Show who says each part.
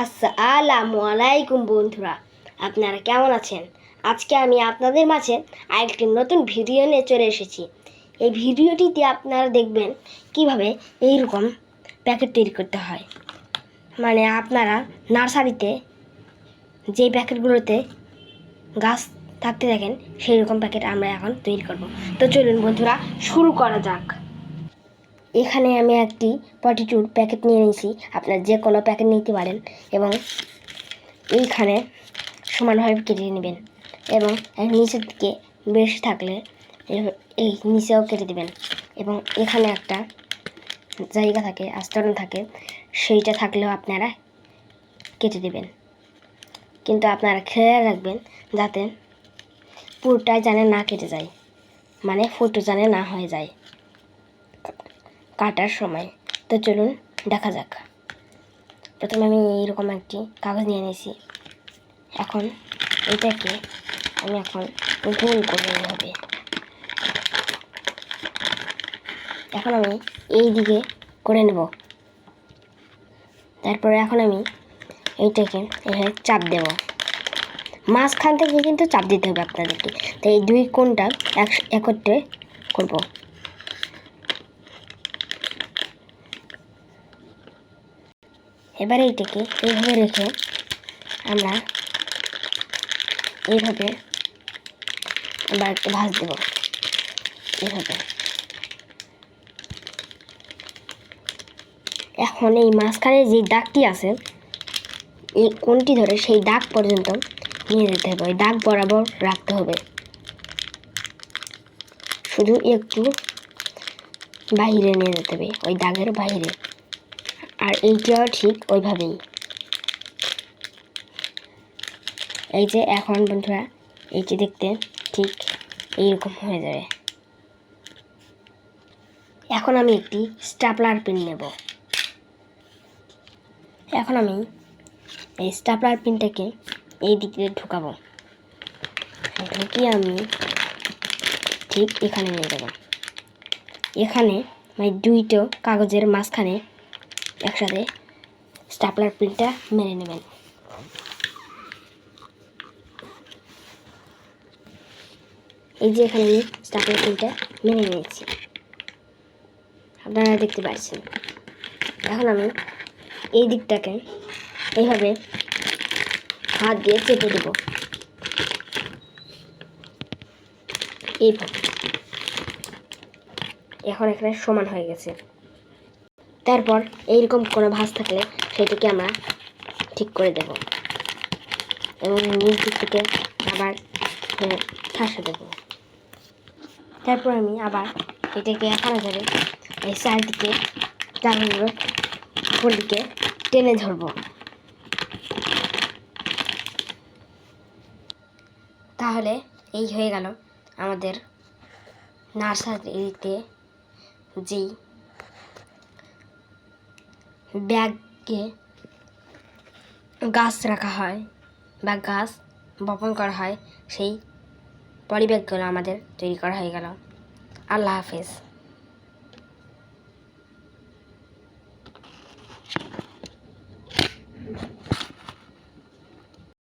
Speaker 1: আসসালামু আলাইকুম বন্ধুরা, আপনারা কেমন আছেন? আজকে আমি আপনাদের মাঝে আরেকটি নতুন ভিডিও নিয়ে চলে এসেছি। এই ভিডিওটিতে আপনারা দেখবেন কিভাবে এইরকম প্যাকেট তৈরি করতে হয়। মানে আপনারা নার্সারিতে যেই প্যাকেটগুলোতে গাছ থাকতে দেখেন সেই রকম প্যাকেট আমরা এখন তৈরি করব। তো চলুন বন্ধুরা, শুরু করা যাক। এখানে আমি একটি পটিটুর প্যাকেট নিয়ে নিয়েছি। আপনারা যে কোনো প্যাকেট নিতে পারেন এবং এইখানে সমানভাবে কেটে নেবেন এবং নিচের দিকে বেশি থাকলে এই নিচেও কেটে দেবেন এবং এখানে একটা জায়গা থাকে, আস্তরণ থাকে, সেইটা থাকলেও আপনারা কেটে দেবেন। কিন্তু আপনারা খেয়াল রাখবেন যাতে পুরোটাই জানে না কেটে যায়, মানে ফুটো জানে না হয়ে যায় কাটার সময়। তো চলুন দেখা যাক। প্রথমে আমি এইরকম একটি কাগজ নিয়ে নিয়েছি। এখন এটাকে আমি এখন গোল করে হবে। এখন আমি এই দিকে করে নেব। তারপরে এখন আমি এইটাকে এখানে চাপ দেব। মাঝখান থেকে কিন্তু চাপ দিতে হবে আপনাদেরকে। তাই এই দুই কোণটা একত্রে করব। এবারে এইটাকে এইভাবে রেখে আমরা এইভাবে আবার একটু ভাঁজ দেব। এইভাবে এখন এই মাঝখানে যে দাগটি আছে, এই কোণটি ধরে সেই দাগ পর্যন্ত নিয়ে যেতে হবে। ওই দাগ বরাবর রাখতে হবে, শুধু একটু বাহিরে নিয়ে যেতে হবে, ওই দাগের বাহিরে। আর এইটাও ঠিক ওইভাবেই। এই যে এখন বন্ধুরা এইটি দেখতে ঠিক এইরকম হয়ে যাবে। এখন আমি একটি স্টাপলার পিন নেব। এখন আমি এই স্টাপলার পিনটাকে এই দিকে ঢুকাবো। ঢুকিয়ে আমি ঠিক এখানে নিয়ে যাব। এখানে মানে দুইটো কাগজের মাঝখানে একসাথে স্টাপলার পিনটা মেরে নেবেন। এই যে এখানে আমি স্টাপলার পিনটা মেরে নিয়েছি, আপনারা দেখতে পাচ্ছেন। এখন আমি এই দিকটাকে এইভাবে হাত দিয়ে চেপে দেব, এইভাবে। এখন এখানে সমান হয়ে গেছে। তারপর এইরকম কোনো ভাঁজ থাকলে সেটাকে আমরা ঠিক করে দেব এবং নিচ দিক থেকে আবার ঠাসা দেব। তারপর আমি আবার এটাকে এখানে ধরে এই চারদিকে চারগুলো উপর দিকে টেনে ধরব। তাহলে এই হয়ে গেল আমাদের নার্সারিতে যেই ব্যাগে গাছ রাখা হয় বা গাছ বপন করা হয়, সেই পলি ব্যাগগুলো আমাদের তৈরি করা হয়ে গেল। আল্লাহ হাফেজ।